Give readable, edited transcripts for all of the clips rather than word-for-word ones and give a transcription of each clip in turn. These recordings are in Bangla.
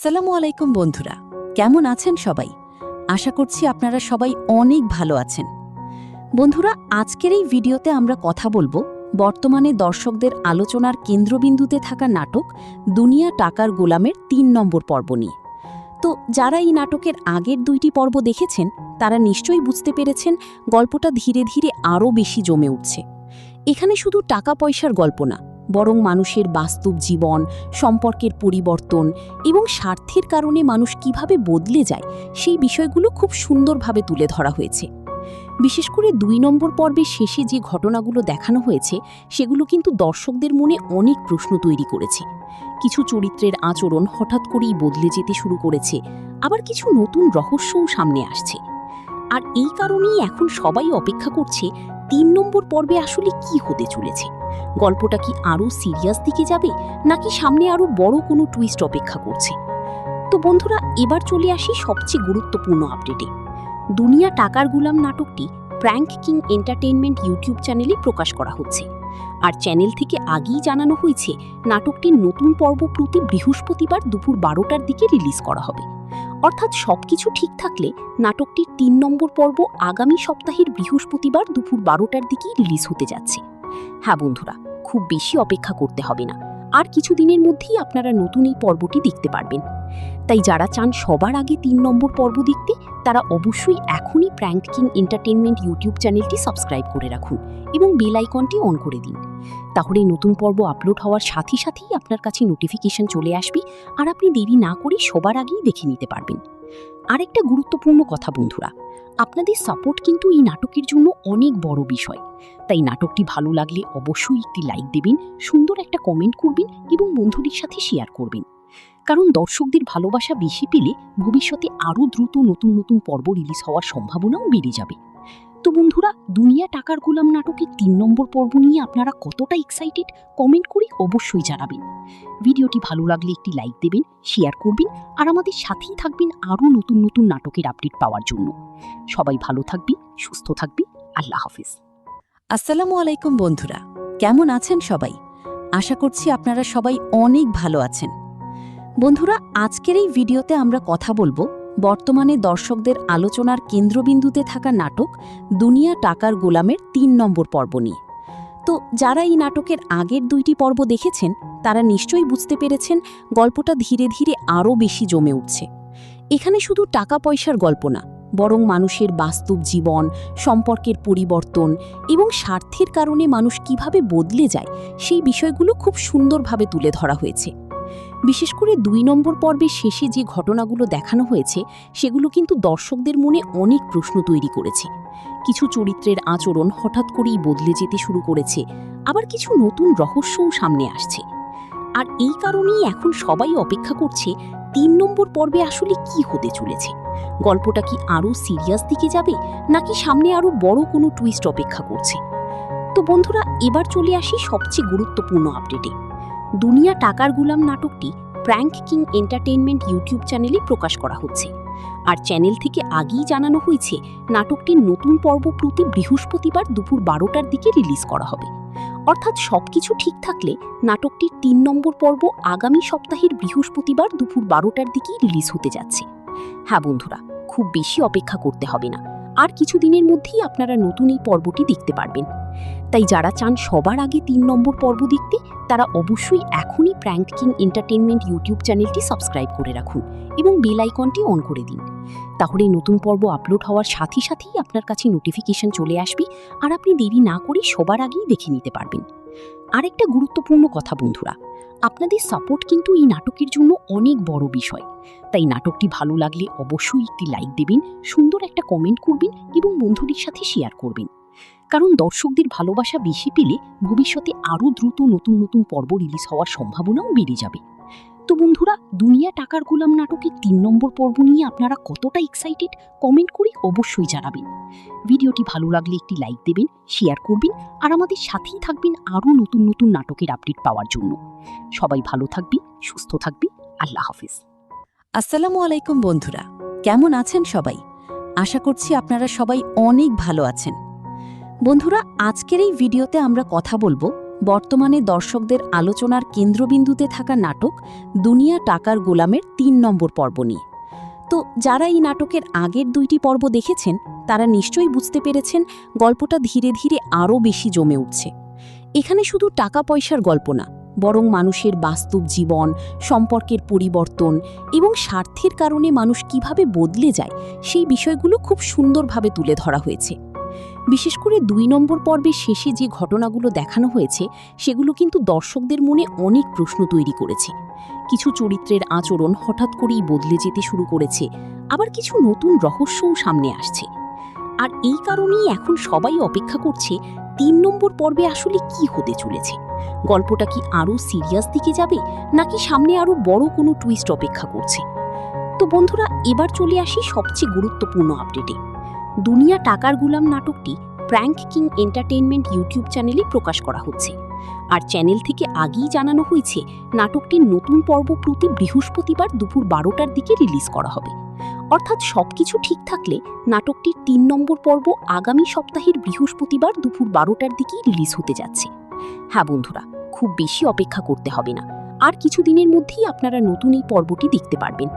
আসসালামু আলাইকুম বন্ধুরা, কেমন আছেন সবাই? আশা করছি আপনারা সবাই অনেক ভালো আছেন। বন্ধুরা, আজকের এই ভিডিওতে আমরা কথা বলবো বর্তমানে দর্শকদের আলোচনার কেন্দ্রবিন্দুতে থাকা নাটক দুনিয়া টাকার গোলামের ৩ নম্বর পর্ব নিয়ে। তো যারা এই নাটকের আগের ২টি পর্ব দেখেছেন তারা নিশ্চয়ই বুঝতে পেরেছেন গল্পটা ধীরে ধীরে আরও বেশি জমে উঠছে। এখানে শুধু টাকা পয়সার গল্প না, বরং মানুষের বাস্তব জীবন, সম্পর্কের পরিবর্তন এবং স্বার্থের কারণে মানুষ কিভাবে বদলে যায় সেই বিষয়গুলো খুব সুন্দরভাবে তুলে ধরা হয়েছে। বিশেষ করে ২ নম্বর পর্বের শেষে যে ঘটনাগুলো দেখানো হয়েছে সেগুলো কিন্তু দর্শকদের মনে অনেক প্রশ্ন তৈরি করেছে। কিছু চরিত্রের আচরণ হঠাৎ করেই বদলে যেতে শুরু করেছে, আবার কিছু নতুন রহস্যও সামনে আসছে। আর এই কারণেই এখন সবাই অপেক্ষা করছে ৩ নম্বর পর্বে আসলে কি হতে চলেছে। গল্পটা কি আরও সিরিয়াস দিকে যাবে, নাকি সামনে আরও বড় কোনো টুইস্ট অপেক্ষা করছে? তো বন্ধুরা, এবার চলে আসি সবচেয়ে গুরুত্বপূর্ণ আপডেটে। দুনিয়া টাকার গোলাম নাটকটি প্র্যাঙ্ক কিং এন্টারটেইনমেন্ট ইউটিউব চ্যানেলে প্রকাশ করা হচ্ছে। আর চ্যানেল থেকে আগেই জানানো হয়েছে নাটকটির নতুন পর্ব প্রতি বৃহস্পতিবার দুপুর ১২টার দিকে রিলিজ করা হবে। অর্থাৎ সবকিছু ঠিক থাকলে নাটকটির ৩ নম্বর পর্ব আগামী সপ্তাহের বৃহস্পতিবার দুপুর ১২টার দিকেই রিলিজ হতে যাচ্ছে। হ্যাঁ বন্ধুরা, খুব বেশি অপেক্ষা করতে হবে না, আর কিছুদিনের মধ্যেই আপনারা নতুন এই পর্বটি দেখতে পারবেন। তাই যারা চান সবার আগে ৩ নম্বর পর্ব দেখতে, তারা অবশ্যই এখনই প্র্যাঙ্ক কিং এন্টারটেইনমেন্ট ইউটিউব চ্যানেলটি সাবস্ক্রাইব করে রাখুন এবং বেল আইকনটি অন করে দিন। তাহলে নতুন পর্ব আপলোড হওয়ার সাথে সাথেই আপনার কাছে নোটিফিকেশন চলে আসবে, আর আপনি দেরি না করে সবার আগেই দেখে নিতে পারবেন। আরেকটা গুরুত্বপূর্ণ কথা বন্ধুরা, আপনাদের সাপোর্ট কিন্তু এই নাটকের জন্য অনেক বড় বিষয়। তাই নাটকটি ভালো লাগলে অবশ্যই একটি লাইক দেবেন, সুন্দর একটা কমেন্ট করবেন এবং বন্ধুদের সাথে শেয়ার করবেন। কারণ দর্শকদের ভালোবাসা বেশি পেলে ভবিষ্যতে আরও দ্রুত নতুন নতুন পর্ব রিলিজ হওয়ার সম্ভাবনাও বেড়ে যাবে। তো বন্ধুরা, দুনিয়া টাকার গোলাম নাটকের ৩ নম্বর পর্ব নিয়ে আপনারা কতটা এক্সাইটেড কমেন্ট করে অবশ্যই জানাবেন। ভিডিওটি ভালো লাগলে একটি লাইক দেবেন, শেয়ার করবেন, আর আমাদের সাথেই থাকবেন আরও নতুন নতুন নাটকের আপডেট পাওয়ার জন্য। সবাই ভালো থাকবে, সুস্থ থাকবে। আল্লাহ হাফেজ। আসসালামু আলাইকুম বন্ধুরা, কেমন আছেন সবাই? আশা করছি আপনারা সবাই অনেক ভালো আছেন। বন্ধুরা, আজকের এই ভিডিওতে আমরা কথা বলবো বর্তমানে দর্শকদের আলোচনার কেন্দ্রবিন্দুতে থাকা নাটক দুনিয়া টাকার গোলামের ৩ নম্বর পর্ব নিয়ে। তো যারা এই নাটকের আগের ২টি পর্ব দেখেছেন তারা নিশ্চয়ই বুঝতে পেরেছেন গল্পটা ধীরে ধীরে আরও বেশি জমে উঠছে। এখানে শুধু টাকা পয়সার গল্প না, বরং মানুষের বাস্তব জীবন, সম্পর্কের পরিবর্তন এবং স্বার্থের কারণে মানুষ কিভাবে বদলে যায় সেই বিষয়গুলো খুব সুন্দরভাবে তুলে ধরা হয়েছে। বিশেষ করে ২ নম্বর পর্বের শেষে যে ঘটনাগুলো দেখানো হয়েছে সেগুলো কিন্তু দর্শকদের মনে অনেক প্রশ্ন তৈরি করেছে। কিছু চরিত্রের আচরণ হঠাৎ করেই বদলে যেতে শুরু করেছে, আবার কিছু নতুন রহস্যও সামনে আসছে। আর এই কারণেই এখন সবাই অপেক্ষা করছে ৩ নম্বর পর্বে আসলে কি হতে চলেছে। গল্পটা কি আরও সিরিয়াস দিকে যাবে, নাকি সামনে আরও বড় কোনো টুইস্ট অপেক্ষা করছে? তো বন্ধুরা, এবার চলে আসি সবচেয়ে গুরুত্বপূর্ণ আপডেটে। দুনিয়া টাকার গোলাম নাটকটি প্র্যাঙ্ক কিং এন্টারটেইনমেন্ট ইউটিউব চ্যানেলে প্রকাশ করা হচ্ছে। আর চ্যানেল থেকে আগেই জানানো হয়েছে নাটকটির নতুন পর্ব প্রতি বৃহস্পতিবার দুপুর ১২টার দিকে রিলিজ করা হবে। অর্থাৎ সবকিছু ঠিক থাকলে নাটকটির ৩ নম্বর পর্ব আগামী সপ্তাহের বৃহস্পতিবার দুপুর ১২টার দিকেই রিলিজ হতে যাচ্ছে। হ্যাঁ বন্ধুরা, খুব বেশি অপেক্ষা করতে হবে না, আর কিছুদিনের মধ্যেই আপনারা নতুন এই পর্বটি দেখতে পারবেন। তাই যারা চান সবার আগে ৩ নম্বর পর্ব দেখতে, তারা অবশ্যই এখনই প্র্যাঙ্ক কিং এন্টারটেইনমেন্ট ইউটিউব চ্যানেলটি সাবস্ক্রাইব করে রাখুন এবং বেল আইকনটি অন করে দিন। তাহলে নতুন পর্ব আপলোড হওয়ার সাথে সাথেই আপনার কাছে নোটিফিকেশন চলে আসবে, আর আপনি দেরি না করে সবার আগেই দেখে নিতে পারবেন। আরেকটা গুরুত্বপূর্ণ কথা বন্ধুরা, আপনাদের সাপোর্ট কিন্তু এই নাটকের জন্য অনেক বড় বিষয়। তাই নাটকটি ভালো লাগলে অবশ্যই একটি লাইক দেবেন, সুন্দর একটা কমেন্ট করবেন এবং বন্ধুদের সাথে শেয়ার করবেন। কারণ দর্শকদের ভালোবাসা বেশি পেলে ভবিষ্যতে আরও দ্রুত নতুন নতুন পর্ব রিলিজ হওয়ার সম্ভাবনাও বেড়ে যাবে। তো বন্ধুরা, দুনিয়া টাকার গোলাম নাটকের ৩ নম্বর পর্ব নিয়ে আপনারা কতটা এক্সাইটেড কমেন্ট করে অবশ্যই জানাবেন। ভিডিওটি ভালো লাগলে একটি লাইক দেবেন, শেয়ার করবেন, আর আমাদের সাথেই থাকবেন আরও নতুন নতুন নাটকের আপডেট পাওয়ার জন্য। সবাই ভালো থাকবে, সুস্থ থাকবে। আল্লাহ হাফেজ। আসসালামু আলাইকুম বন্ধুরা, কেমন আছেন সবাই? আশা করছি আপনারা সবাই অনেক ভালো আছেন। বন্ধুরা, আজকের এই ভিডিওতে আমরা কথা বলবো বর্তমানে দর্শকদের আলোচনার কেন্দ্রবিন্দুতে থাকা নাটক দুনিয়া টাকার গোলামের ৩ নম্বর পর্ব নিয়ে। তো যারা এই নাটকের আগের ২টি পর্ব দেখেছেন তারা নিশ্চয়ই বুঝতে পেরেছেন গল্পটা ধীরে ধীরে আরও বেশি জমে উঠছে। এখানে শুধু টাকা পয়সার গল্প না, বরং মানুষের বাস্তব জীবন, সম্পর্কের পরিবর্তন এবং স্বার্থের কারণে মানুষ কিভাবে বদলে যায় সেই বিষয়গুলো খুব সুন্দরভাবে তুলে ধরা হয়েছে। বিশেষ করে ২ নম্বর পর্বের শেষে যে ঘটনাগুলো দেখানো হয়েছে সেগুলো কিন্তু দর্শকদের মনে অনেক প্রশ্ন তৈরি করেছে। কিছু চরিত্রের আচরণ হঠাৎ করেই বদলে যেতে শুরু করেছে, আবার কিছু নতুন রহস্যও সামনে আসছে। আর এই কারণেই এখন সবাই অপেক্ষা করছে ৩ নম্বর পর্বে আসলে কি হতে চলেছে। গল্পটা কি আরও সিরিয়াস দিকে যাবে, নাকি সামনে আরও বড় কোনো টুইস্ট অপেক্ষা করছে? তো বন্ধুরা, এবার চলে আসি সবচেয়ে গুরুত্বপূর্ণ আপডেটে। দুনিয়া টাকার গোলাম নাটকটি প্র্যাঙ্ক কিং এন্টারটেইনমেন্ট ইউটিউব চ্যানেলে প্রকাশ করা হচ্ছে। আর চ্যানেল থেকে আগেই জানানো হয়েছে নাটকটির নতুন পর্ব প্রতি বৃহস্পতিবার দুপুর ১২টার দিকে রিলিজ করা হবে। অর্থাৎ সবকিছু ঠিক থাকলে নাটকটির ৩ নম্বর পর্ব আগামী সপ্তাহের বৃহস্পতিবার দুপুর ১২টার দিকেই রিলিজ হতে যাচ্ছে। হ্যাঁ বন্ধুরা, খুব বেশি অপেক্ষা করতে হবে না, আর কিছুদিনের মধ্যেই আপনারা নতুন এই পর্বটি দেখতে পারবেন।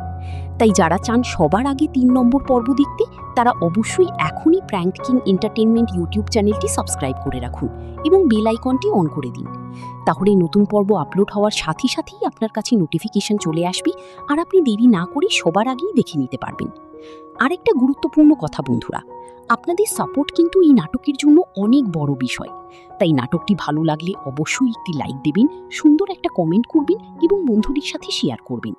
তাই যারা চান সবার আগে ৩ নম্বর পর্ব দেখতে তারা অবশ্যই এখনই প্র্যাঙ্ক কিং এন্টারটেইনমেন্ট ইউটিউব চ্যানেলটি সাবস্ক্রাইব করে রাখুন এবং বেল আইকনটি অন করে দিন। তাহলে নতুন পর্ব আপলোড হওয়ার সাথে সাথেই আপনার কাছে নোটিফিকেশন চলে আসবে, আর আপনি দেরি না করে সবার আগেই দেখে নিতে পারবেন। আরেকটা গুরুত্বপূর্ণ কথা বন্ধুরা, আপনাদের সাপোর্ট কিন্তু এই নাটকের জন্য অনেক বড় বিষয়। তাই নাটকটি ভালো লাগলে অবশ্যই একটি লাইক দেবেন, সুন্দর একটা কমেন্ট করবেন এবং বন্ধুদের সাথে শেয়ার করবেন।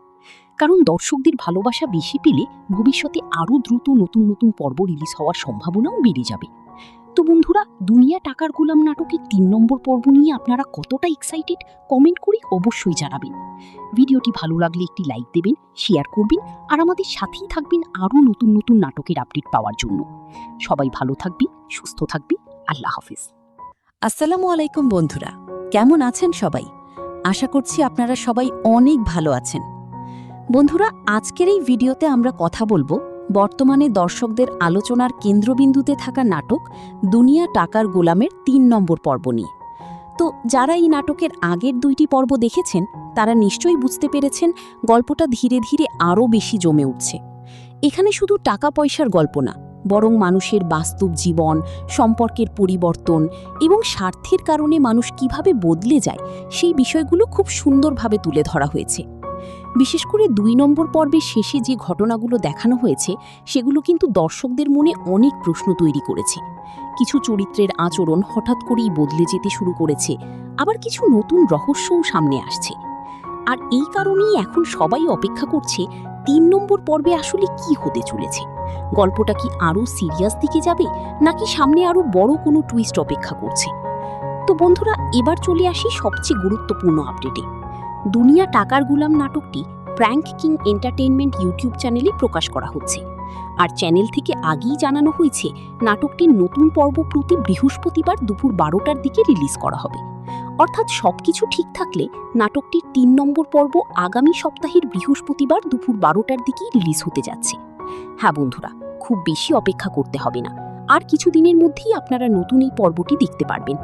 কারণ দর্শকদের ভালোবাসা বেশি পেলে ভবিষ্যতে আরও দ্রুত নতুন নতুন পর্ব রিলিজ হওয়ার সম্ভাবনাও বেড়ে যাবে। তো বন্ধুরা, দুনিয়া টাকার গোলাম নাটকের ৩ নম্বর পর্ব নিয়ে আপনারা কতটা এক্সাইটেড কমেন্ট করে অবশ্যই জানাবেন। ভিডিওটি ভালো লাগলে একটি লাইক দেবেন, শেয়ার করবেন, আর আমাদের সাথেই থাকবেন আরও নতুন নতুন নাটকের আপডেট পাওয়ার জন্য। সবাই ভালো থাকবে, সুস্থ থাকবে। আল্লাহ হাফেজ। আসসালামু আলাইকুম বন্ধুরা, কেমন আছেন সবাই? আশা করছি আপনারা সবাই অনেক ভালো আছেন। বন্ধুরা, আজকের এই ভিডিওতে আমরা কথা বলবো বর্তমানে দর্শকদের আলোচনার কেন্দ্রবিন্দুতে থাকা নাটক দুনিয়া টাকার গোলামের ৩ নম্বর পর্ব নিয়ে। তো যারা এই নাটকের আগের ২টি পর্ব দেখেছেন তারা নিশ্চয়ই বুঝতে পেরেছেন গল্পটা ধীরে ধীরে আরও বেশি জমে উঠছে। এখানে শুধু টাকা পয়সার গল্প না, বরং মানুষের বাস্তব জীবন, সম্পর্কের পরিবর্তন এবং স্বার্থের কারণে মানুষ কিভাবে বদলে যায় সেই বিষয়গুলো খুব সুন্দরভাবে তুলে ধরা হয়েছে। বিশেষ করে ২ নম্বর পর্বের শেষে যে ঘটনাগুলো দেখানো হয়েছে সেগুলো কিন্তু দর্শকদের মনে অনেক প্রশ্ন তৈরি করেছে। কিছু চরিত্রের আচরণ হঠাৎ করেই বদলে যেতে শুরু করেছে, আবার কিছু নতুন রহস্যও সামনে আসছে। আর এই কারণেই এখন সবাই অপেক্ষা করছে ৩ নম্বর পর্বে আসলে কি হতে চলেছে। গল্পটা কি আরও সিরিয়াস দিকে যাবে, নাকি সামনে আরও বড় কোনো টুইস্ট অপেক্ষা করছে? তো বন্ধুরা, এবার চলে আসি সবচেয়ে গুরুত্বপূর্ণ আপডেটে। দুনিয়া টাকার গোলাম নাটকটি প্র্যাঙ্ক কিং এন্টারটেইনমেন্ট ইউটিউব চ্যানেলে প্রকাশ করা হচ্ছে। আর চ্যানেল থেকে আগেই জানানো হয়েছে নাটকটির নতুন পর্ব প্রতি বৃহস্পতিবার দুপুর ১২টার দিকে রিলিজ করা হবে। অর্থাৎ সবকিছু ঠিক থাকলে নাটকটির ৩ নম্বর পর্ব আগামী সপ্তাহের বৃহস্পতিবার দুপুর ১২টার দিকেই রিলিজ হতে যাচ্ছে। হ্যাঁ বন্ধুরা, খুব বেশি অপেক্ষা করতে হবে না, আর কিছুদিনের মধ্যেই আপনারা নতুন এই পর্বটি দেখতে পারবেন।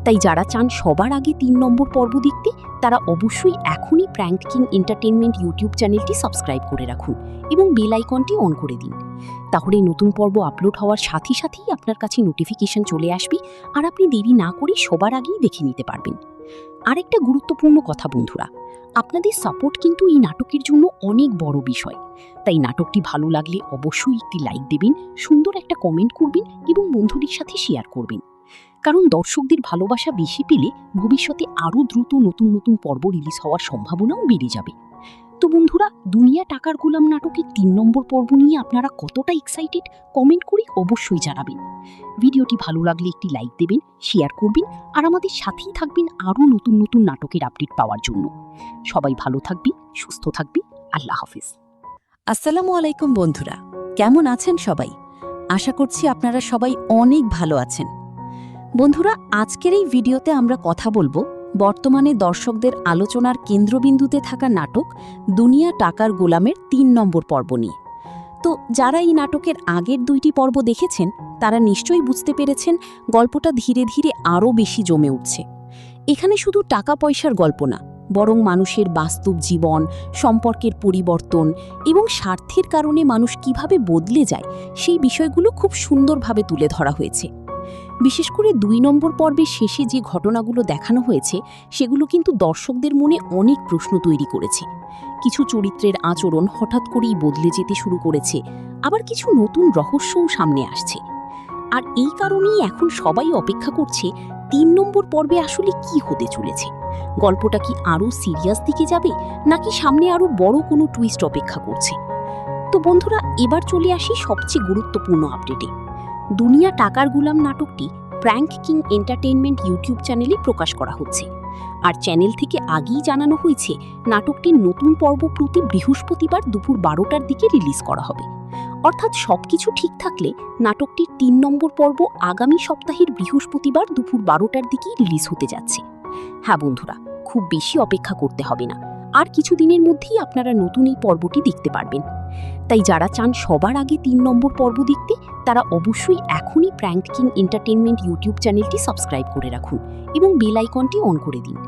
তাই যারা চান সবার আগে ৩ নম্বর পর্ব দেখতে তারা অবশ্যই এখনই প্র্যাঙ্ক কিং এন্টারটেইনমেন্ট ইউটিউব চ্যানেলটি সাবস্ক্রাইব করে রাখুন এবং বেল আইকনটি অন করে দিন। তাহলে নতুন পর্ব আপলোড হওয়ার সাথে সাথেই আপনার কাছে নোটিফিকেশন চলে আসবে, আর আপনি দেরি না করে সবার আগেই দেখে নিতে পারবেন। আরেকটা গুরুত্বপূর্ণ কথা বন্ধুরা, আপনাদের সাপোর্ট কিন্তু এই নাটকের জন্য অনেক বড় বিষয়। তাই নাটকটি ভালো লাগলে অবশ্যই একটি লাইক দেবেন, সুন্দর একটা কমেন্ট করবেন এবং বন্ধুদের সাথে শেয়ার করবেন। কারণ দর্শকদের ভালোবাসা বেশি পেলে ভবিষ্যতে আরও দ্রুত নতুন নতুন পর্ব রিলিজ হওয়ার সম্ভাবনাও বেড়ে যাবে। তো বন্ধুরা, দুনিয়া টাকার গোলাম নাটকের ৩ নম্বর পর্ব নিয়ে আপনারা কতটা এক্সাইটেড কমেন্ট করে অবশ্যই জানাবেন। ভিডিওটি ভালো লাগলে একটি লাইক দেবেন, শেয়ার করবেন, আর আমাদের সাথেই থাকবেন আরও নতুন নতুন নাটকের আপডেট পাওয়ার জন্য। সবাই ভালো থাকবে, সুস্থ থাকবে। আল্লাহ হাফেজ। আসসালামু আলাইকুম বন্ধুরা, কেমন আছেন সবাই? আশা করছি আপনারা সবাই অনেক ভালো আছেন। বন্ধুরা, আজকের এই ভিডিওতে আমরা কথা বলবো বর্তমানে দর্শকদের আলোচনার কেন্দ্রবিন্দুতে থাকা নাটক দুনিয়া টাকার গোলামের ৩ নম্বর পর্ব নিয়ে। তো যারা এই নাটকের আগের ২টি পর্ব দেখেছেন তারা নিশ্চয়ই বুঝতে পেরেছেন গল্পটা ধীরে ধীরে আরও বেশি জমে উঠছে। এখানে শুধু টাকা পয়সার গল্প না, বরং মানুষের বাস্তব জীবন, সম্পর্কের পরিবর্তন এবং স্বার্থের কারণে মানুষ কিভাবে বদলে যায় সেই বিষয়গুলো খুব সুন্দরভাবে তুলে ধরা হয়েছে। বিশেষ করে ২ নম্বর পর্বের শেষে যে ঘটনাগুলো দেখানো হয়েছে সেগুলো কিন্তু দর্শকদের মনে অনেক প্রশ্ন তৈরি করেছে। কিছু চরিত্রের আচরণ হঠাৎ করেই বদলে যেতে শুরু করেছে, আবার কিছু নতুন রহস্যও সামনে আসছে। আর এই কারণেই এখন সবাই অপেক্ষা করছে ৩ নম্বর পর্বে আসলে কি হতে চলেছে। গল্পটা কি আরও সিরিয়াস দিকে যাবে, নাকি সামনে আরও বড় কোনো টুইস্ট অপেক্ষা করছে? তো বন্ধুরা, এবার চলে আসি সবচেয়ে গুরুত্বপূর্ণ আপডেটে। দুনিয়া টাকার গুলাম নাটকটি প্র্যাঙ্ক কিং এন্টারটেইনমেন্ট ইউটিউব চ্যানেলে প্রকাশ করা হচ্ছে। আর চ্যানেল থেকে আগেই জানানো হয়েছে নাটকটির নতুন পর্ব প্রতি বৃহস্পতিবার দুপুর ১২টার দিকে রিলিজ করা হবে। অর্থাৎ সবকিছু ঠিক থাকলে নাটকটির ৩ নম্বর পর্ব আগামী সপ্তাহের বৃহস্পতিবার দুপুর ১২টার দিকেই রিলিজ হতে যাচ্ছে। হ্যাঁ বন্ধুরা, খুব বেশি অপেক্ষা করতে হবে না, আর কিছুদিনের মধ্যেই আপনারা নতুন এই পর্বটি দেখতে পারবেন। তাই যারা চান সবার আগে ৩ নম্বর পর্ব দেখতে, তারা অবশ্যই এখনই প্র্যাঙ্ক কিং এন্টারটেইনমেন্ট ইউটিউব চ্যানেলটি সাবস্ক্রাইব করে রাখুন এবং বেল আইকনটি অন করে দিন।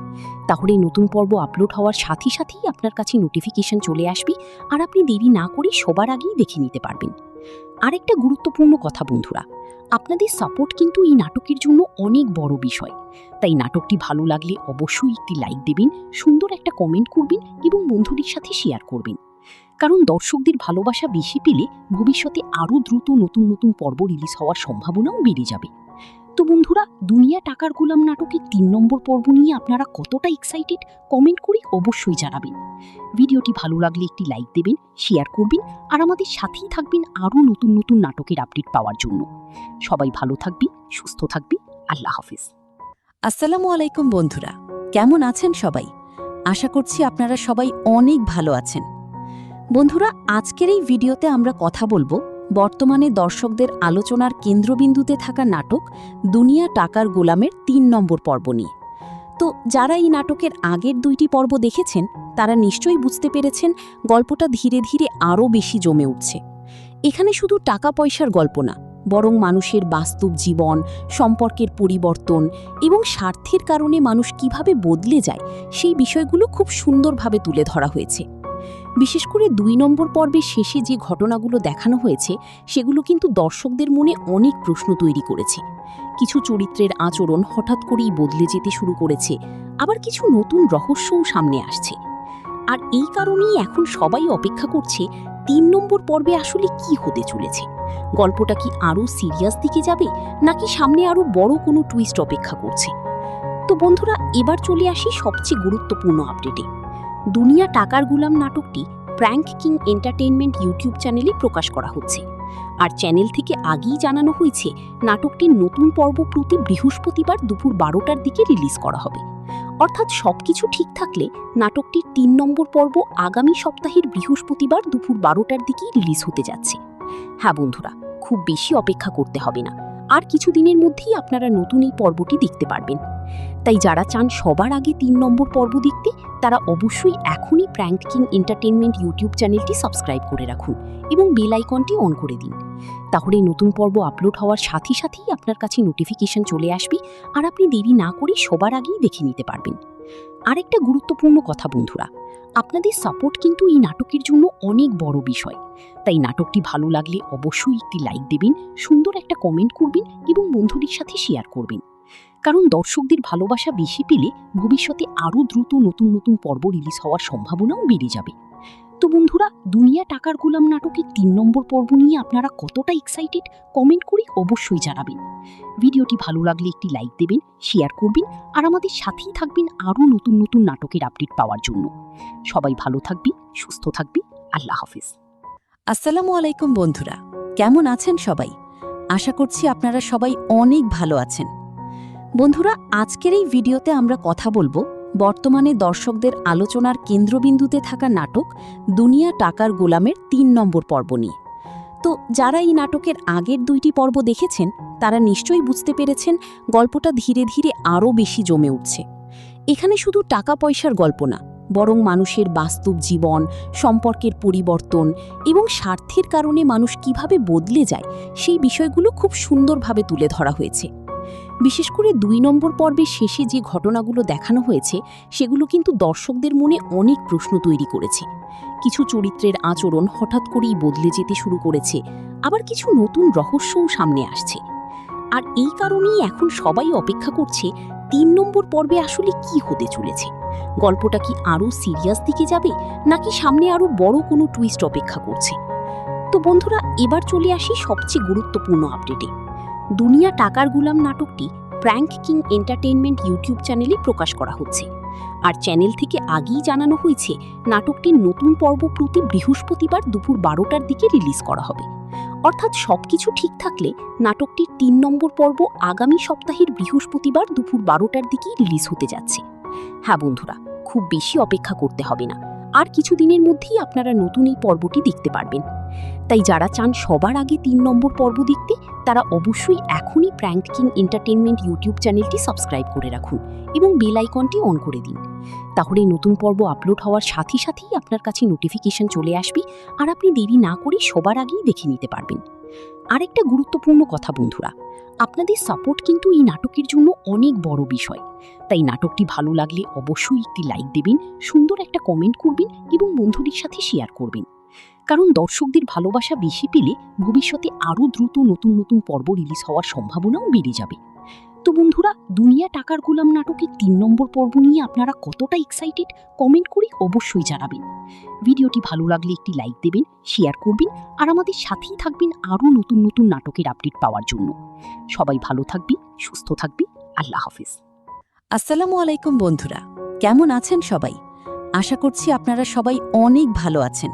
তাহলে নতুন পর্ব আপলোড হওয়ার সাথে সাথেই আপনার কাছে নোটিফিকেশন চলে আসবে, আর আপনি দেরি না করে সবার আগেই দেখে নিতে পারবেন। আরেকটা গুরুত্বপূর্ণ কথা বন্ধুরা, আপনাদের সাপোর্ট কিন্তু এই নাটকের জন্য অনেক বড় বিষয়। তাই নাটকটি ভালো লাগলে অবশ্যই একটি লাইক দেবেন, সুন্দর একটা কমেন্ট করবেন এবং বন্ধুদের সাথে শেয়ার করবেন। কারণ দর্শকদের ভালোবাসা বেশি পেলে ভবিষ্যতে আরও দ্রুত নতুন নতুন পর্ব রিলিজ হওয়ার সম্ভাবনাও বেড়ে যাবে। তো বন্ধুরা, দুনিয়া টাকার গোলাম নাটকের ৩ নম্বর পর্ব নিয়ে আপনারা কতটা এক্সাইটেড কমেন্ট করে অবশ্যই জানাবেন। ভিডিওটি ভালো লাগলে একটি লাইক দেবেন, শেয়ার করবেন, আর আমাদের সাথেই থাকবেন আরও নতুন নতুন নাটকের আপডেট পাওয়ার জন্য। সবাই ভালো থাকবি, সুস্থ থাকবি। আল্লাহ হাফিজ। আসসালামু আলাইকুম বন্ধুরা, কেমন আছেন সবাই? আশা করছি আপনারা সবাই অনেক ভালো আছেন। বন্ধুরা, আজকের এই ভিডিওতে আমরা কথা বলবো বর্তমানে দর্শকদের আলোচনার কেন্দ্রবিন্দুতে থাকা নাটক দুনিয়া টাকার গোলামের ৩ নম্বর পর্ব নিয়ে। তো যারা এই নাটকের আগের ২টি পর্ব দেখেছেন তারা নিশ্চয়ই বুঝতে পেরেছেন গল্পটা ধীরে ধীরে আরও বেশি জমে উঠছে। এখানে শুধু টাকা পয়সার গল্প না, বরং মানুষের বাস্তব জীবন, সম্পর্কের পরিবর্তন এবং স্বার্থের কারণে মানুষ কিভাবে বদলে যায় সেই বিষয়গুলো খুব সুন্দরভাবে তুলে ধরা হয়েছে। বিশেষ করে ২ নম্বর পর্বের শেষে যে ঘটনাগুলো দেখানো হয়েছে সেগুলো কিন্তু দর্শকদের মনে অনেক প্রশ্ন তৈরি করেছে। কিছু চরিত্রের আচরণ হঠাৎ করেই বদলে যেতে শুরু করেছে, আবার কিছু নতুন রহস্যও সামনে আসছে। আর এই কারণেই এখন সবাই অপেক্ষা করছে ৩ নম্বর পর্বে আসলে কি হতে চলেছে। গল্পটা কি আরও সিরিয়াস দিকে যাবে, নাকি সামনে আরও বড় কোনো টুইস্ট অপেক্ষা করছে? তো বন্ধুরা, এবার চলে আসি সবচেয়ে গুরুত্বপূর্ণ আপডেটে। দুনিয়া টাকার গুলাম নাটকটি প্র্যাঙ্ক কিং এন্টারটেইনমেন্ট ইউটিউব চ্যানেলে প্রকাশ করা হচ্ছে। আর চ্যানেল থেকে আগেই জানানো হয়েছে নাটকটির নতুন পর্ব প্রতি বৃহস্পতিবার দুপুর ১২টার দিকে রিলিজ করা হবে। অর্থাৎ সবকিছু ঠিক থাকলে নাটকটির ৩ নম্বর পর্ব আগামী সপ্তাহের বৃহস্পতিবার দুপুর ১২টার দিকেই রিলিজ হতে যাচ্ছে। হ্যাঁ বন্ধুরা, খুব বেশি অপেক্ষা করতে হবে না, আর কিছুদিনের মধ্যেই আপনারা নতুন এই পর্বটি দেখতে পারবেন। তাই যারা চান সবার আগে ৩ নম্বর পর্ব দেখতে, তারা অবশ্যই এখনই প্র্যাঙ্ক কিং এন্টারটেইনমেন্ট ইউটিউব চ্যানেলটি সাবস্ক্রাইব করে রাখুন এবং বেল আইকনটি অন করে দিন। তাহলে নতুন পর্ব আপলোড হওয়ার সাথে সাথেই আপনার কাছে নোটিফিকেশন চলে আসবে, আর আপনি দেরি না করে সবার আগেই দেখে নিতে পারবেন। আরেকটা গুরুত্বপূর্ণ কথা বন্ধুরা, আপনাদের সাপোর্ট কিন্তু এই নাটকের জন্য অনেক বড় বিষয়। তাই নাটকটি ভালো লাগলে অবশ্যই একটি লাইক দেবেন, সুন্দর একটা কমেন্ট করবেন এবং বন্ধুদের সাথে শেয়ার করবেন। কারণ দর্শকদের ভালোবাসা বেশি পেলে ভবিষ্যতে আরও দ্রুত নতুন নতুন পর্ব রিলিজ হওয়ার সম্ভাবনাও বেড়ে যাবে। তো বন্ধুরা, দুনিয়া টাকার গোলাম নাটকের ৩ নম্বর পর্ব নিয়ে আপনারা কতটা এক্সাইটেড কমেন্ট করে অবশ্যই জানাবেন। ভিডিওটি ভালো লাগলে একটি লাইক দেবেন, শেয়ার করবেন, আর আমাদের সাথেই থাকবেন আরও নতুন নতুন নাটকের আপডেট পাওয়ার জন্য। সবাই ভালো থাকবি, সুস্থ থাকবি। আল্লাহ হাফিজ। আসসালামু আলাইকুম বন্ধুরা, কেমন আছেন সবাই? আশা করছি আপনারা সবাই অনেক ভালো আছেন। বন্ধুরা, আজকের এই ভিডিওতে আমরা কথা বলবো বর্তমানে দর্শকদের আলোচনার কেন্দ্রবিন্দুতে থাকা নাটক দুনিয়া টাকার গোলামের ৩ নম্বর পর্ব নিয়ে। তো যারা এই নাটকের আগের ২টি পর্ব দেখেছেন তারা নিশ্চয়ই বুঝতে পেরেছেন গল্পটা ধীরে ধীরে আরও বেশি জমে উঠছে। এখানে শুধু টাকা পয়সার গল্প না, বরং মানুষের বাস্তব জীবন, সম্পর্কের পরিবর্তন এবং স্বার্থের কারণে মানুষ কিভাবে বদলে যায় সেই বিষয়গুলো খুব সুন্দরভাবে তুলে ধরা হয়েছে। বিশেষ করে 2 নম্বর পর্বের শেষে যে ঘটনাগুলো দেখানো হয়েছে সেগুলো কিন্তু দর্শকদের মনে অনেক প্রশ্ন তৈরি করেছে। কিছু চরিত্রের আচরণ হঠাৎ করেই বদলে যেতে শুরু করেছে, আবার কিছু নতুন রহস্যও সামনে আসছে। আর এই কারণেই এখন সবাই অপেক্ষা করছে 3 নম্বর পর্বে আসলে কি হতে চলেছে। গল্পটা কি আরও সিরিয়াস দিকে যাবে, নাকি সামনে আরও বড় কোনো টুইস্ট অপেক্ষা করছে? তো বন্ধুরা, এবার চলে আসি সবচেয়ে গুরুত্বপূর্ণ আপডেটে। দুনিয়া টাকার গুলাম নাটকটি প্র্যাঙ্ক কিং এন্টারটেইনমেন্ট ইউটিউব চ্যানেলে প্রকাশ করা হচ্ছে। আর চ্যানেল থেকে আগেই জানানো হয়েছে নাটকটির নতুন পর্ব প্রতি বৃহস্পতিবার দুপুর 12টার দিকে রিলিজ করা হবে। অর্থাৎ সবকিছু ঠিক থাকলে নাটকটির 3 নম্বর পর্ব আগামী সপ্তাহের বৃহস্পতিবার দুপুর 12টার দিকেই রিলিজ হতে যাচ্ছে। হ্যাঁ বন্ধুরা, খুব বেশি অপেক্ষা করতে হবে না, আর কিছুদিনের মধ্যেই আপনারা নতুন এই পর্বটি দেখতে পারবেন। তাই যারা চান সবার আগে 3 নম্বর পর্ব দেখতে, তারা অবশ্যই এখনই প্র্যাঙ্ক কিং এন্টারটেইনমেন্ট ইউটিউব চ্যানেলটি সাবস্ক্রাইব করে রাখুন এবং বেল আইকনটি অন করে দিন। তাহলে নতুন পর্ব আপলোড হওয়ার সাথে সাথেই আপনার কাছে নোটিফিকেশন চলে আসবে, আর আপনি দেরি না করে সবার আগেই দেখে নিতে পারবেন। আরেকটা গুরুত্বপূর্ণ কথা বন্ধুরা, আপনাদের সাপোর্ট কিন্তু এই নাটকের জন্য অনেক বড় বিষয়। তাই নাটকটি ভালো লাগলে অবশ্যই একটি লাইক দেবেন, সুন্দর একটা কমেন্ট করবেন এবং বন্ধুদের সাথে শেয়ার করবেন। কারণ দর্শকদের ভালোবাসা বেশি পেলে ভবিষ্যতে আরও দ্রুত নতুন নতুন পর্ব রিলিজ হওয়ার সম্ভাবনাও বেড়ে যাবে। তো বন্ধুরা, দুনিয়া টাকার গোলাম নাটকের 3 নম্বর পর্ব নিয়ে আপনারা কতটা এক্সাইটেড কমেন্ট করে অবশ্যই জানাবেন। ভিডিওটি ভালো লাগলে একটি লাইক দেবেন, শেয়ার করবেন, আর আমাদের সাথেই থাকবেন আরও নতুন নতুন নাটকের আপডেট পাওয়ার জন্য। সবাই ভালো থাকবি, সুস্থ থাকবি। আল্লাহ হাফিজ। আসসালামু আলাইকুম বন্ধুরা, কেমন আছেন সবাই? আশা করছি আপনারা সবাই অনেক ভালো আছেন।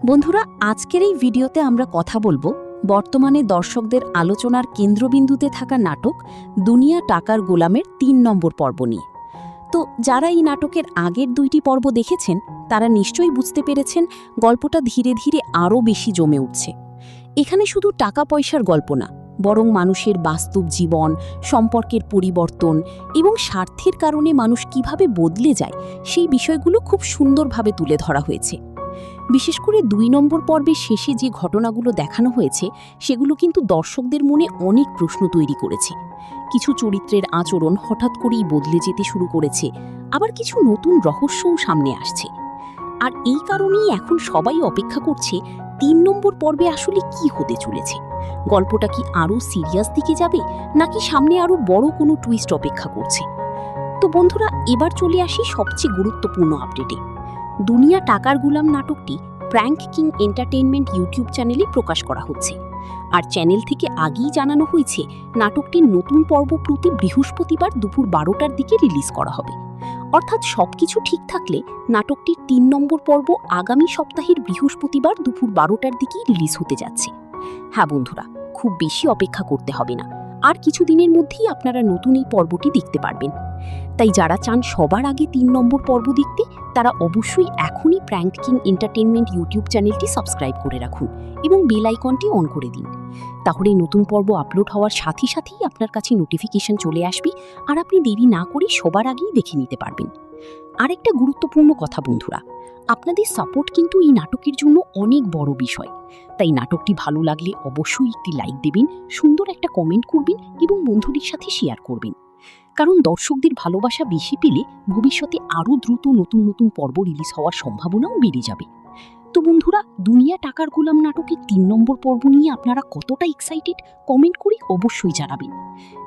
বন্ধুরা, আজকের এই ভিডিওতে আমরা কথা বলবো বর্তমানে দর্শকদের আলোচনার কেন্দ্রবিন্দুতে থাকা নাটক দুনিয়া টাকার গোলামের 3 নম্বর পর্ব নিয়ে। তো যারা এই নাটকের আগের 2টি পর্ব দেখেছেন তারা নিশ্চয়ই বুঝতে পেরেছেন গল্পটা ধীরে ধীরে আরও বেশি জমে উঠছে। এখানে শুধু টাকা পয়সার গল্প না, বরং মানুষের বাস্তব জীবন, সম্পর্কের পরিবর্তন এবং স্বার্থের কারণে মানুষ কিভাবে বদলে যায় সেই বিষয়গুলো খুব সুন্দরভাবে তুলে ধরা হয়েছে। বিশেষ করে 2 নম্বর পর্বের শেষে যে ঘটনাগুলো দেখানো হয়েছে সেগুলো কিন্তু দর্শকদের মনে অনেক প্রশ্ন তৈরি করেছে। কিছু চরিত্রের আচরণ হঠাৎ করেই বদলে যেতে শুরু করেছে, আবার কিছু নতুন রহস্যও সামনে আসছে। আর এই কারণেই এখন সবাই অপেক্ষা করছে 3 নম্বর পর্বে আসলে কি হতে চলেছে। গল্পটা কি আরও সিরিয়াস দিকে যাবে, নাকি সামনে আরও বড় কোনো টুইস্ট অপেক্ষা করছে? তো বন্ধুরা, এবার চলে আসি সবচেয়ে গুরুত্বপূর্ণ আপডেটে। দুনিয়া টাকার গুলাম নাটকটি প্র্যাঙ্ক কিং এন্টারটেইনমেন্ট ইউটিউব চ্যানেলে প্রকাশ করা হচ্ছে। আর চ্যানেল থেকে আগেই জানানো হয়েছে নাটকটির নতুন পর্ব প্রতি বৃহস্পতিবার দুপুর 12টার দিকে রিলিজ করা হবে। অর্থাৎ সবকিছু ঠিক থাকলে নাটকটির 3 নম্বর পর্ব আগামী সপ্তাহের বৃহস্পতিবার দুপুর 12টার দিকেই রিলিজ হতে যাচ্ছে। হ্যাঁ বন্ধুরা, খুব বেশি অপেক্ষা করতে হবে না, আর কিছুদিনের মধ্যেই আপনারা নতুন এই পর্বটি দেখতে পারবেন। তাই যারা চান সবার আগে 3 নম্বর পর্ব দেখতে, তারা অবশ্যই এখনই প্র্যাঙ্ক কিং এন্টারটেইনমেন্ট ইউটিউব চ্যানেলটি সাবস্ক্রাইব করে রাখুন এবং বেল আইকনটি অন করে দিন। তাহলে নতুন পর্ব আপলোড হওয়ার সাথে সাথেই আপনার কাছে নোটিফিকেশন চলে আসবে, আর আপনি দেরি না করে সবার আগেই দেখে নিতে পারবেন। আরেকটা গুরুত্বপূর্ণ কথা বন্ধুরা, আপনাদের সাপোর্ট কিন্তু এই নাটকের জন্য অনেক বড় বিষয়। তাই নাটকটি ভালো লাগলে অবশ্যই একটি লাইক দেবেন, সুন্দর একটা কমেন্ট করবেন এবং বন্ধুদের সাথে শেয়ার করবেন। কারণ দর্শকদের ভালোবাসা বেশি পেলে ভবিষ্যতে আরও দ্রুত নতুন নতুন পর্ব রিলিজ হওয়ার সম্ভাবনাও বেড়ে যাবে। তো বন্ধুরা, দুনিয়া টাকার গোলাম নাটকের 3 নম্বর পর্ব নিয়ে আপনারা কতটা এক্সাইটেড কমেন্ট করে অবশ্যই জানাবেন।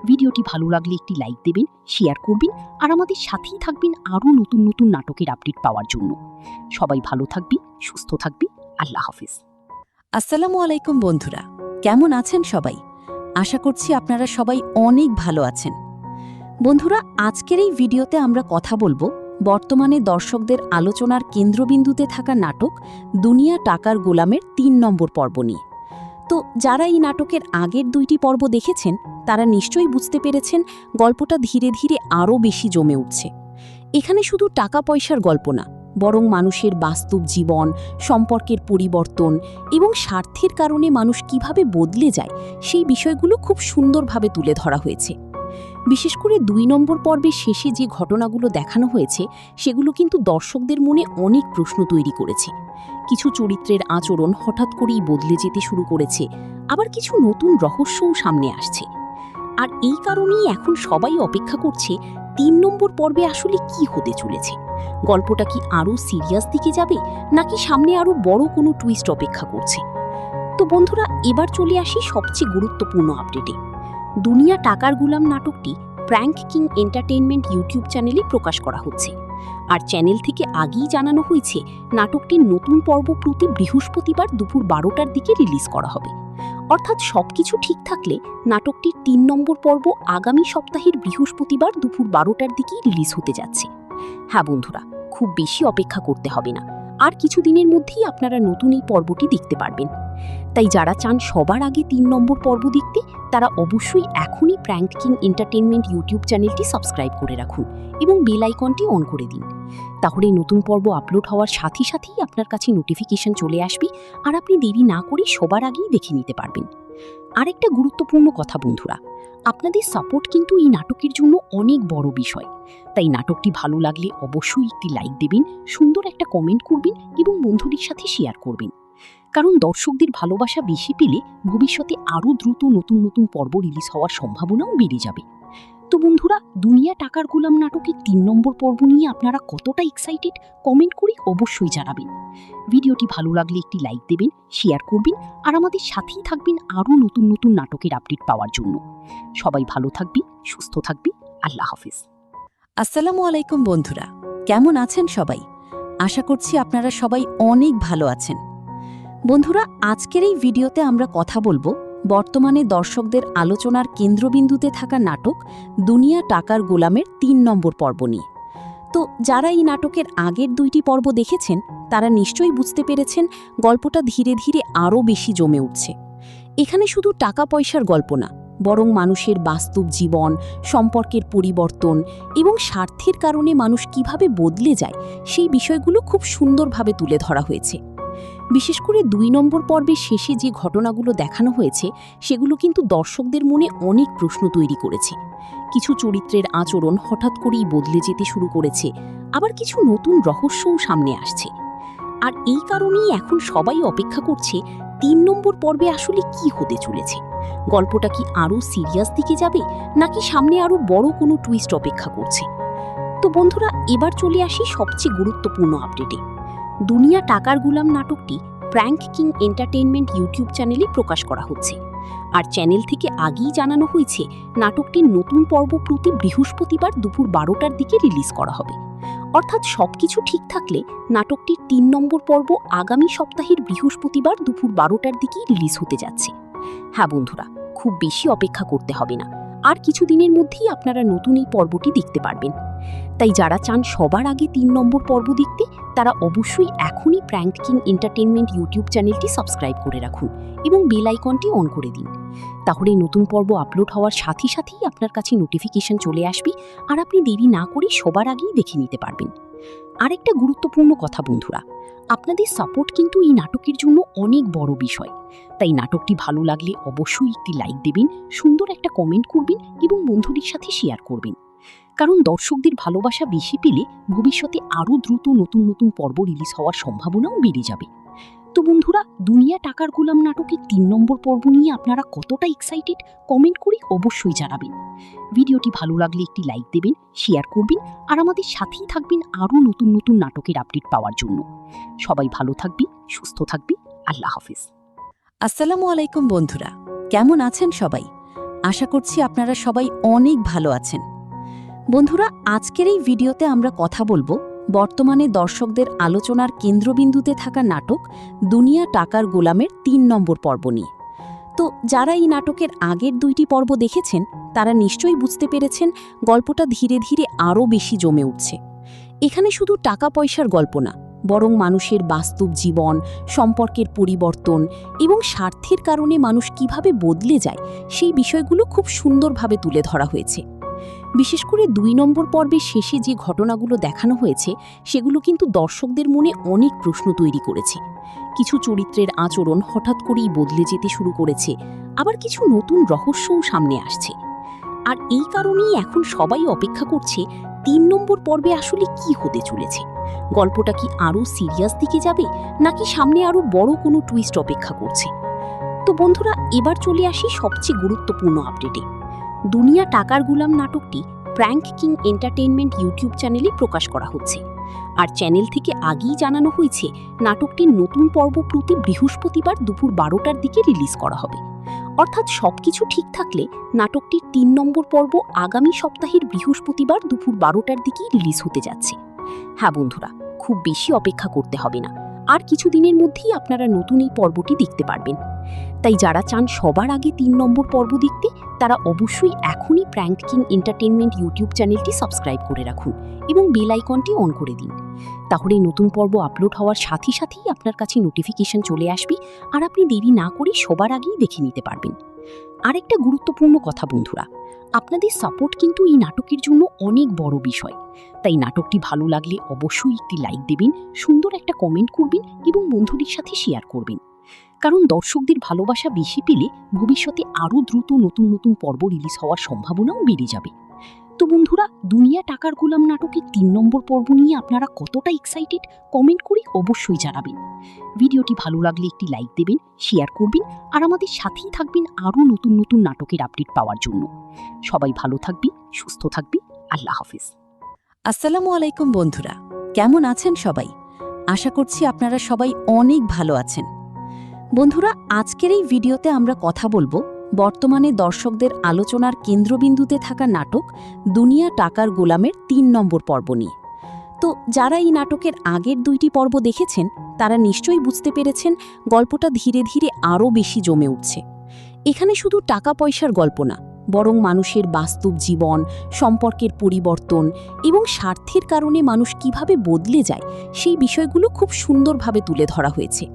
ভিডিওটি ভালো লাগলে একটি লাইক দেবেন, শেয়ার করবেন, আর আমাদের সাথেই থাকবেন আরও নতুন নতুন নাটকের আপডেট পাওয়ার জন্য। সবাই ভালো থাকবি, সুস্থ থাকবি। আল্লাহ হাফিজ। আসসালামু আলাইকুম বন্ধুরা, কেমন আছেন সবাই? আশা করছি আপনারা সবাই অনেক ভালো আছেন। বন্ধুরা, আজকের এই ভিডিওতে আমরা কথা বলবো বর্তমানে দর্শকদের আলোচনার কেন্দ্রবিন্দুতে থাকা নাটক দুনিয়া টাকার গোলামের 3 নম্বর পর্ব নিয়ে। তো যারা এই নাটকের আগের 2টি পর্ব দেখেছেন তারা নিশ্চয়ই বুঝতে পেরেছেন গল্পটা ধীরে ধীরে আরও বেশি জমে উঠছে। এখানে শুধু টাকা পয়সার গল্প না, বরং মানুষের বাস্তব জীবন, সম্পর্কের পরিবর্তন এবং স্বার্থের কারণে মানুষ কিভাবে বদলে যায় সেই বিষয়গুলো খুব সুন্দরভাবে তুলে ধরা হয়েছে। বিশেষ করে 2 নম্বর পর্বের শেষে যে ঘটনাগুলো দেখানো হয়েছে সেগুলো কিন্তু দর্শকদের মনে অনেক প্রশ্ন তৈরি করেছে। কিছু চরিত্রের আচরণ হঠাৎ করেই বদলে যেতে শুরু করেছে, আবার কিছু নতুন রহস্যও সামনে আসছে। আর এই কারণেই এখন সবাই অপেক্ষা করছে ৩ নম্বর পর্বে আসলে কি হতে চলেছে। গল্পটা কি আরও সিরিয়াস দিকে যাবে, নাকি সামনে আরও বড় কোনো টুইস্ট অপেক্ষা করছে। তো বন্ধুরা, এবার চলে আসি সবচেয়ে গুরুত্বপূর্ণ আপডেটে। দুনিয়া টাকার গুলাম নাটকটি প্র্যাঙ্ক কিং এন্টারটেইনমেন্ট ইউটিউব চ্যানেলে প্রকাশ করা হচ্ছে। আর চ্যানেল থেকে আগেই জানানো হয়েছে নাটকটির নতুন পর্ব প্রতি বৃহস্পতিবার দুপুর ১২টার দিকে রিলিজ করা হবে। অর্থাৎ সবকিছু ঠিক থাকলে নাটকটির ৩ নম্বর পর্ব আগামী সপ্তাহের বৃহস্পতিবার দুপুর ১২টার দিকেই রিলিজ হতে যাচ্ছে। হ্যাঁ বন্ধুরা, খুব বেশি অপেক্ষা করতে হবে না, আর কিছুদিনের মধ্যেই আপনারা নতুন এই পর্বটি দেখতে পারবেন। তাই যারা চান সবার আগে ৩ নম্বর পর্ব দেখতে, তারা অবশ্যই এখনই প্র্যাঙ্ক কিং এন্টারটেইনমেন্ট ইউটিউব চ্যানেলটি সাবস্ক্রাইব করে রাখুন এবং বেল আইকনটি অন করে দিন। তাহলে নতুন পর্ব আপলোড হওয়ার সাথে সাথেই আপনার কাছে নোটিফিকেশন চলে আসবে, আর আপনি দেরি না করে সবার আগেই দেখে নিতে পারবেন। আরেকটা গুরুত্বপূর্ণ কথা বন্ধুরা, আপনাদের সাপোর্ট কিন্তু এই নাটকের জন্য অনেক বড় বিষয়। তাই নাটকটি ভালো লাগলে অবশ্যই একটি লাইক দেবেন, সুন্দর একটা কমেন্ট করবেন এবং বন্ধুদের সাথে শেয়ার করবেন। কারণ দর্শকদের ভালোবাসা বেশি পেলে ভবিষ্যতে আরও দ্রুত নতুন নতুন পর্ব রিলিজ হওয়ার সম্ভাবনাও বেড়ে যাবে। তো বন্ধুরা, দুনিয়া টাকার গোলাম নাটকের ৩ নম্বর পর্ব নিয়ে আপনারা কতটা এক্সাইটেড কমেন্ট করে অবশ্যই জানাবেন। ভিডিওটি ভালো লাগলে একটি লাইক দেবেন, শেয়ার করবেন, আর আমাদের সাথেই থাকবেন আরও নতুন নতুন নাটকের আপডেট পাওয়ার জন্য। সবাই ভালো থাকবে, সুস্থ থাকবে। আল্লাহ হাফিজ। আসসালামু আলাইকুম বন্ধুরা, কেমন আছেন সবাই? আশা করছি আপনারা সবাই অনেক ভালো আছেন। বন্ধুরা, আজকের এই ভিডিওতে আমরা কথা বলবো বর্তমানে দর্শকদের আলোচনার কেন্দ্রবিন্দুতে থাকা নাটক দুনিয়া টাকার গোলামের ৩ নম্বর পর্ব নিয়ে। তো যারা এই নাটকের আগের ২টি পর্ব দেখেছেন, তারা নিশ্চয়ই বুঝতে পেরেছেন গল্পটা ধীরে ধীরে আরও বেশি জমে উঠছে। এখানে শুধু টাকা পয়সার গল্প না, বরং মানুষের বাস্তব জীবন, সম্পর্কের পরিবর্তন এবং স্বার্থের কারণে মানুষ কিভাবে বদলে যায় সেই বিষয়গুলো খুব সুন্দরভাবে তুলে ধরা হয়েছে। বিশেষ করে ২ নম্বর পর্বের শেষে যে ঘটনাগুলো দেখানো হয়েছে, সেগুলো কিন্তু দর্শকদের মনে অনেক প্রশ্ন তৈরি করেছে। কিছু চরিত্রের আচরণ হঠাৎ করেই বদলে যেতে শুরু করেছে, আবার কিছু নতুন রহস্যও সামনে আসছে। আর এই কারণেই এখন সবাই অপেক্ষা করছে ৩ নম্বর পর্বে আসলে কি হতে চলেছে। গল্পটা কি আরও সিরিয়াস দিকে যাবে, নাকি সামনে আরও বড় কোনো টুইস্ট অপেক্ষা করছে। তো বন্ধুরা, এবার চলে আসি সবচেয়ে গুরুত্বপূর্ণ আপডেটে। দুনিয়া টাকার গুলাম নাটকটি প্র্যাঙ্ক কিং এন্টারটেইনমেন্ট ইউটিউব চ্যানেলে প্রকাশ করা হচ্ছে। আর চ্যানেল থেকে আগেই জানানো হয়েছে নাটকটির নতুন পর্ব প্রতি বৃহস্পতিবার দুপুর ১২টার দিকে রিলিজ করা হবে। অর্থাৎ সবকিছু ঠিক থাকলে নাটকটির ৩ নম্বর পর্ব আগামী সপ্তাহের বৃহস্পতিবার দুপুর ১২টার দিকেই রিলিজ হতে যাচ্ছে। হ্যাঁ বন্ধুরা, খুব বেশি অপেক্ষা করতে হবে না, আর কিছুদিনের মধ্যেই আপনারা নতুন এই পর্বটি দেখতে পারবেন। তাই যারা চান সবার আগে ৩ নম্বর পর্ব দেখতে, তারা অবশ্যই এখনই প্র্যাঙ্ক কিং এন্টারটেইনমেন্ট ইউটিউব চ্যানেলটি সাবস্ক্রাইব করে রাখুন এবং বেল আইকনটি অন করে দিন। তাহলে নতুন পর্ব আপলোড হওয়ার সাথে সাথেই আপনার কাছে নোটিফিকেশন চলে আসবে, আর আপনি দেরি না করে সবার আগেই দেখে নিতে পারবেন। আরেকটা গুরুত্বপূর্ণ কথা বন্ধুরা, আপনাদের সাপোর্ট কিন্তু এই নাটকের জন্য অনেক বড় বিষয়। তাই নাটকটি ভালো লাগলে অবশ্যই একটি লাইক দেবেন, সুন্দর একটা কমেন্ট করবেন এবং বন্ধুদের সাথে শেয়ার করবেন। কারণ দর্শকদের ভালোবাসা বেশি পেলে ভবিষ্যতে আরও দ্রুত নতুন নতুন পর্ব রিলিজ হওয়ার সম্ভাবনাও বেড়ে যাবে। তো বন্ধুরা, দুনিয়া টাকার গোলাম নাটকের ৩ নম্বর পর্ব নিয়ে আপনারা কতটা এক্সাইটেড কমেন্ট করে অবশ্যই জানাবেন। ভিডিওটি ভালো লাগলে একটি লাইক দেবেন, শেয়ার করবেন, আর আমাদের সাথেই থাকবেন আরও নতুন নতুন নাটকের আপডেট পাওয়ার জন্য। সবাই ভালো থাকবে, সুস্থ থাকবে। আল্লাহ হাফিজ। আসসালামু আলাইকুম বন্ধুরা, কেমন আছেন সবাই? আশা করছি আপনারা সবাই অনেক ভালো আছেন। বন্ধুরা, আজকের এই ভিডিওতে আমরা কথা বলবো বর্তমানে দর্শকদের আলোচনার কেন্দ্রবিন্দুতে থাকা নাটক দুনিয়া টাকার গোলামের ৩ নম্বর পর্ব নিয়ে। তো যারা এই নাটকের আগের ২টি পর্ব দেখেছেন, তারা নিশ্চয়ই বুঝতে পেরেছেন গল্পটা ধীরে ধীরে আরও বেশি জমে উঠছে। এখানে শুধু টাকা পয়সার গল্প না, বরং মানুষের বাস্তব জীবন, সম্পর্কের পরিবর্তন এবং স্বার্থের কারণে মানুষ কিভাবে বদলে যায় সেই বিষয়গুলো খুব সুন্দরভাবে তুলে ধরা হয়েছে। বিশেষ করে ২ নম্বর পর্বের শেষে যে ঘটনাগুলো দেখানো হয়েছে, সেগুলো কিন্তু দর্শকদের মনে অনেক প্রশ্ন তৈরি করেছে। কিছু চরিত্রের আচরণ হঠাৎ করেই বদলে যেতে শুরু করেছে, আবার কিছু নতুন রহস্যও সামনে আসছে। আর এই কারণেই এখন সবাই অপেক্ষা করছে ৩ নম্বর পর্বে আসলে কি হতে চলেছে। গল্পটা কি আরও সিরিয়াস দিকে যাবে, নাকি সামনে আরও বড় কোনো টুইস্ট অপেক্ষা করছে। তো বন্ধুরা, এবার চলে আসি সবচেয়ে গুরুত্বপূর্ণ আপডেটে। দুনিয়া টাকার গুলাম নাটকটি প্র্যাঙ্ক কিং এন্টারটেইনমেন্ট ইউটিউব চ্যানেলে প্রকাশ করা হচ্ছে। আর চ্যানেল থেকে আগেই জানানো হয়েছে নাটকটির নতুন পর্ব প্রতি বৃহস্পতিবার দুপুর 12টার দিকে রিলিজ করা হবে। অর্থাৎ সবকিছু ঠিক থাকলে নাটকটির 3 নম্বর পর্ব আগামী সপ্তাহের বৃহস্পতিবার দুপুর 12টার দিকেই রিলিজ হতে যাচ্ছে। হ্যাঁ বন্ধুরা, খুব বেশি অপেক্ষা করতে হবে না, আর কিছুদিনের মধ্যেই আপনারা নতুন এই পর্বটি দেখতে পারবেন। তাই যারা চান সবার আগে 3 নম্বর পর্ব দেখতে, তারা অবশ্যই এখনই প্র্যাঙ্ক কিং এন্টারটেইনমেন্ট ইউটিউব চ্যানেলটি সাবস্ক্রাইব করে রাখুন এবং বেল আইকনটি অন করে দিন। তাহলে নতুন পর্ব আপলোড হওয়ার সাথে সাথেই আপনার কাছে নোটিফিকেশন চলে আসবে, আর আপনি দেরি না করে সবার আগেই দেখে নিতে পারবেন। আরেকটা গুরুত্বপূর্ণ কথা বন্ধুরা, আপনাদের সাপোর্ট কিন্তু এই নাটকের জন্য অনেক বড় বিষয়। তাই নাটকটি ভালো লাগলে অবশ্যই একটি লাইক দেবেন, সুন্দর একটা কমেন্ট করবেন এবং বন্ধুদের সাথে শেয়ার করবেন। কারণ দর্শকদের ভালোবাসা বেশি পেলে ভবিষ্যতে আরও দ্রুত নতুন নতুন পর্ব রিলিজ হওয়ার সম্ভাবনাও বেড়ে যাবে। তো বন্ধুরা, দুনিয়া টাকার গোলাম নাটকের 3 নম্বর পর্ব নিয়ে আপনারা কতটা এক্সাইটেড কমেন্ট করে অবশ্যই জানাবেন। ভিডিওটি ভালো লাগলে একটি লাইক দেবেন, শেয়ার করবেন, আর আমাদের সাথেই থাকবেন আরও নতুন নতুন নাটকের আপডেট পাওয়ার জন্য। সবাই ভালো থাকবে, সুস্থ থাকবে। আল্লাহ হাফেজ। আসসালামু আলাইকুম বন্ধুরা, কেমন আছেন সবাই? আশা করছি আপনারা সবাই অনেক ভালো আছেন। বন্ধুরা, আজকের এই ভিডিওতে আমরা কথা বলবো বর্তমানে দর্শকদের আলোচনার কেন্দ্রবিন্দুতে থাকা নাটক দুনিয়া টাকার গোলামের 3 নম্বর পর্ব নিয়ে। তো যারা এই নাটকের আগের 2টি পর্ব দেখেছেন, তারা নিশ্চয়ই বুঝতে পেরেছেন গল্পটা ধীরে ধীরে আরও বেশি জমে উঠছে। এখানে শুধু টাকা পয়সার গল্প না, বরং মানুষের বাস্তব জীবন, সম্পর্কের পরিবর্তন এবং স্বার্থের কারণে মানুষ কিভাবে বদলে যায় সেই বিষয়গুলো খুব সুন্দরভাবে তুলে ধরা হয়েছে।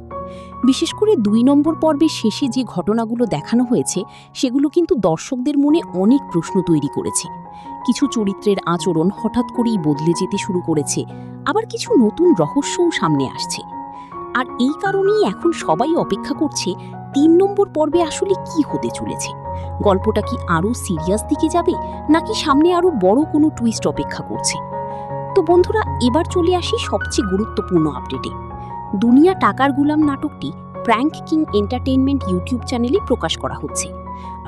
বিশেষ করে 2 নম্বর পর্বের শেষে যে ঘটনাগুলো দেখানো হয়েছে, সেগুলো কিন্তু দর্শকদের মনে অনেক প্রশ্ন তৈরি করেছে। কিছু চরিত্রের আচরণ হঠাৎ করেই বদলে যেতে শুরু করেছে, আবার কিছু নতুন রহস্যও সামনে আসছে। আর এই কারণেই এখন সবাই অপেক্ষা করছে 3 নম্বর পর্বে আসলে কি হতে চলেছে। গল্পটা কি আরও সিরিয়াস দিকে যাবে, নাকি সামনে আরও বড় কোনো টুইস্ট অপেক্ষা করছে? তো বন্ধুরা, এবার চলে আসি সবচেয়ে গুরুত্বপূর্ণ আপডেটে। দুনিয়া টাকার গুলাম নাটকটি প্র্যাঙ্ক কিং এন্টারটেইনমেন্ট ইউটিউব চ্যানেলে প্রকাশ করা হচ্ছে।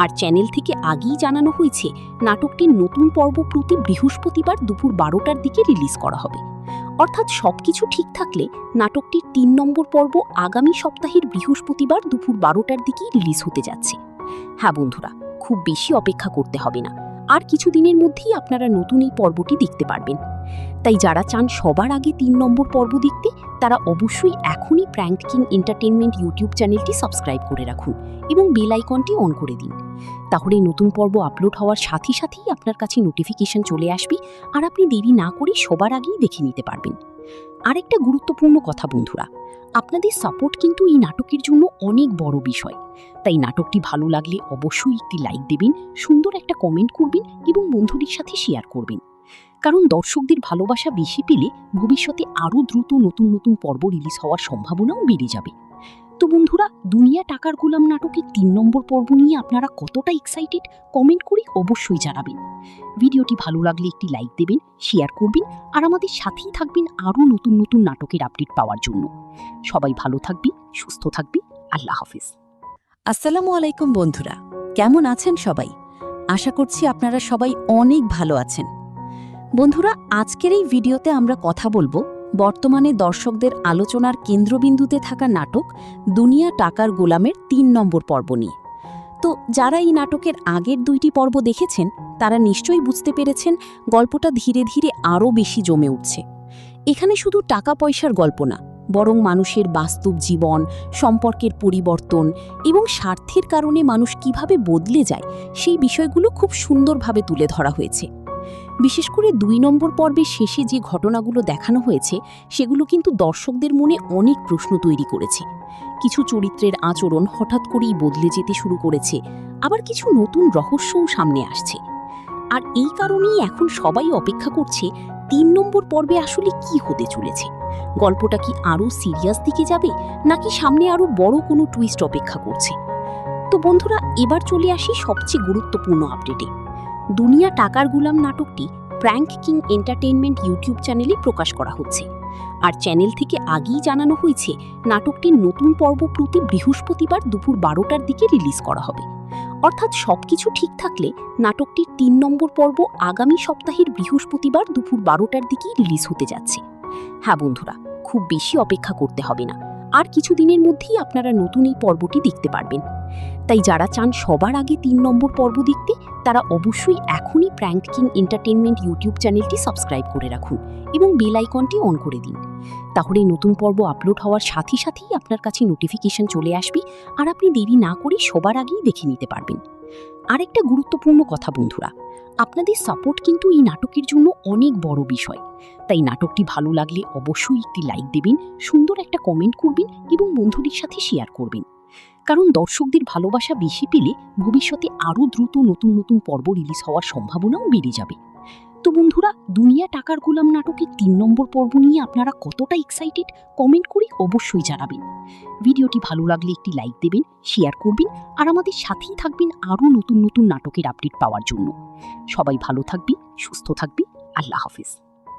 আর চ্যানেল থেকে আগেই জানানো হয়েছে নাটকটির নতুন পর্ব প্রতি বৃহস্পতিবার দুপুর 12টার দিকে রিলিজ করা হবে। অর্থাৎ সবকিছু ঠিক থাকলে নাটকটির 3 নম্বর পর্ব আগামী সপ্তাহের বৃহস্পতিবার দুপুর 12টার দিকেই রিলিজ হতে যাচ্ছে। হ্যাঁ বন্ধুরা, খুব বেশি অপেক্ষা করতে হবে না, আর কিছুদিনের মধ্যেই আপনারা নতুন এই পর্বটি দেখতে পারবেন। তাই যারা চান সবার আগে 3 নম্বর পর্ব দেখতে, তারা অবশ্যই এখনই প্র্যাঙ্ক কিং এন্টারটেইনমেন্ট ইউটিউব চ্যানেলটি সাবস্ক্রাইব করে রাখুন এবং বেল আইকনটি অন করে দিন। তাহলে নতুন পর্ব আপলোড হওয়ার সাথে সাথেই আপনার কাছে নোটিফিকেশন চলে আসবে, আর আপনি দেরি না করে সবার আগেই দেখে নিতে পারবেন। আরেকটা গুরুত্বপূর্ণ কথা বন্ধুরা, আপনাদের সাপোর্ট কিন্তু এই নাটকের জন্য অনেক বড় বিষয়। তাই নাটকটি ভালো লাগলে অবশ্যই একটি লাইক দেবেন, সুন্দর একটা কমেন্ট করবেন এবং বন্ধুদের সাথে শেয়ার করবেন। কারণ দর্শকদের ভালোবাসা বেশি পেলে ভবিষ্যতে আরও দ্রুত নতুন নতুন পর্ব রিলিজ হওয়ার সম্ভাবনাও বেড়ে যাবে। তো বন্ধুরা, দুনিয়া টাকার গোলাম নাটকের 3 নম্বর পর্ব নিয়ে আপনারা কতটা এক্সাইটেড কমেন্ট করে অবশ্যই জানাবেন। ভিডিওটি ভালো লাগলে একটি লাইক দেবেন, শেয়ার করবেন, আর আমাদের সাথেই থাকবেন আরও নতুন নতুন নাটকের আপডেট পাওয়ার জন্য। সবাই ভালো থাকবে, সুস্থ থাকবে। আল্লাহ হাফেজ। আসসালামু আলাইকুম বন্ধুরা, কেমন আছেন সবাই? আশা করছি আপনারা সবাই অনেক ভালো আছেন। বন্ধুরা, আজকের এই ভিডিওতে আমরা কথা বলবো বর্তমানে দর্শকদের আলোচনার কেন্দ্রবিন্দুতে থাকা নাটক দুনিয়া টাকার গোলামের 3 নম্বর পর্ব নিয়ে। তো যারা এই নাটকের আগের 2টি পর্ব দেখেছেন, তারা নিশ্চয়ই বুঝতে পেরেছেন গল্পটা ধীরে ধীরে আরও বেশি জমে উঠছে। এখানে শুধু টাকা পয়সার গল্প না, বরং মানুষের বাস্তব জীবন, সম্পর্কের পরিবর্তন এবং স্বার্থের কারণে মানুষ কিভাবে বদলে যায় সেই বিষয়গুলো খুব সুন্দরভাবে তুলে ধরা হয়েছে। বিশেষ করে 2 নম্বর পর্বের শেষে যে ঘটনাগুলো দেখানো হয়েছে, সেগুলো কিন্তু দর্শকদের মনে অনেক প্রশ্ন তৈরি করেছে। কিছু চরিত্রের আচরণ হঠাৎ করেই বদলে যেতে শুরু করেছে, আবার কিছু নতুন রহস্যও সামনে আসছে। আর এই কারণেই এখন সবাই অপেক্ষা করছে 3 নম্বর পর্বে আসলে কি হতে চলেছে। গল্পটা কি আরও সিরিয়াস দিকে যাবে, নাকি সামনে আরও বড় কোনো টুইস্ট অপেক্ষা করছে? তো বন্ধুরা, এবার চলে আসি সবচেয়ে গুরুত্বপূর্ণ আপডেটে। দুনিয়া টাকার গুলাম নাটকটি প্র্যাঙ্ক কিং এন্টারটেইনমেন্ট ইউটিউব চ্যানেলে প্রকাশ করা হচ্ছে। আর চ্যানেল থেকে আগেই জানানো হয়েছে নাটকটির নতুন পর্ব প্রতি বৃহস্পতিবার দুপুর 12টার দিকে রিলিজ করা হবে। অর্থাৎ সবকিছু ঠিক থাকলে নাটকটির ৩ নম্বর পর্ব আগামী সপ্তাহের বৃহস্পতিবার দুপুর ১২টার দিকেই রিলিজ হতে যাচ্ছে। হ্যাঁ বন্ধুরা, খুব বেশি অপেক্ষা করতে হবে না, আর কিছুদিনের মধ্যেই আপনারা নতুন এই পর্বটি দেখতে পারবেন। তাই যারা চান সবার আগে ৩ নম্বর পর্ব দেখতে, তারা অবশ্যই এখনই প্র্যাঙ্ক কিং এন্টারটেইনমেন্ট ইউটিউব চ্যানেলটি সাবস্ক্রাইব করে রাখুন এবং বেল আইকনটি অন করে দিন। তাহলে নতুন পর্ব আপলোড হওয়ার সাথে সাথেই আপনার কাছে নোটিফিকেশন চলে আসবে, আর আপনি দেরি না করে সবার আগেই দেখে নিতে পারবেন। আরেকটা গুরুত্বপূর্ণ কথা বন্ধুরা, আপনাদের সাপোর্ট কিন্তু এই নাটকের জন্য অনেক বড় বিষয়। তাই নাটকটি ভালো লাগলে অবশ্যই একটি লাইক দেবেন, সুন্দর একটা কমেন্ট করবেন এবং বন্ধুদের সাথে শেয়ার করবেন। কারণ দর্শকদের ভালোবাসা বেশি পেলে ভবিষ্যতে আরও দ্রুত নতুন নতুন পর্ব রিলিজ হওয়ার সম্ভাবনাও বেড়ে যাবে। তো বন্ধুরা, দুনিয়া টাকার গোলাম নাটকের ৩ নম্বর পর্ব নিয়ে আপনারা কতটা এক্সাইটেড কমেন্ট করে অবশ্যই জানাবেন। ভিডিওটি ভালো লাগলে একটি লাইক দেবেন, শেয়ার করবেন, আর আমাদের সাথেই থাকবেন আরও নতুন নতুন নাটকের আপডেট পাওয়ার জন্য। সবাই ভালো থাকবে, সুস্থ থাকবে। আল্লাহ হাফেজ।